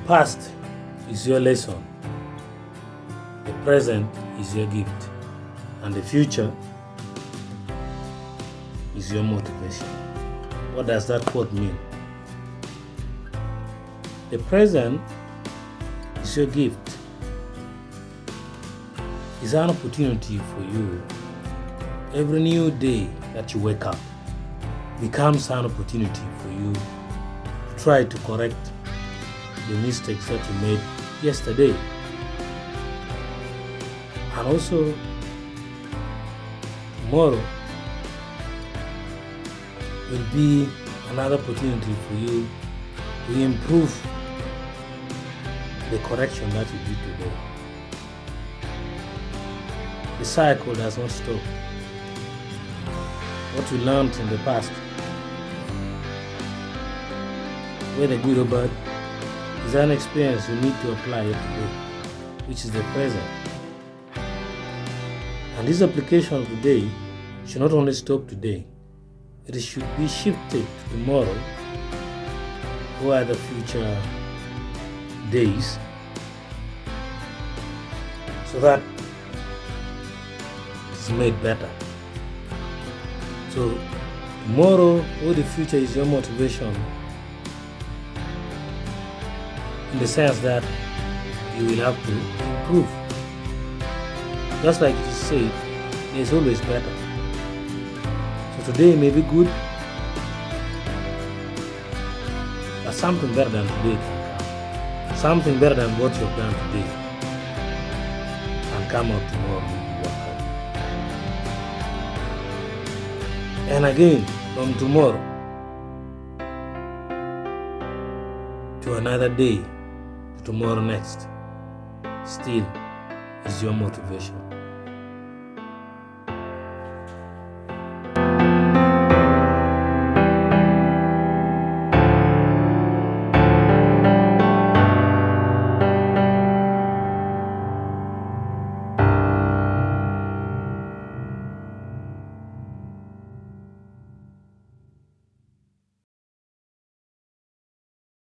past is your lesson, the present is your gift, and the future is your motivation. What does that quote mean? The present is your gift. It's an opportunity for you. Every new day that you wake up becomes an opportunity for you to try to correct the mistakes that you made yesterday. And also, tomorrow will be another opportunity for you to improve the correction that you did today. The cycle does not stop. What you learned in the past, whether good or bad, is an experience you need to apply it today, which is the present. And this application of today should not only stop today, it should be shifted to tomorrow or other future days, so that it's made better. So tomorrow or the future is your motivation, in the sense that you will have to improve. Just like it is said, there's always better. So today may be good, but something better than today can come. Something better than what you've done today can come out tomorrow if you work hard. And again, from tomorrow to another day, to tomorrow next, still is your motivation.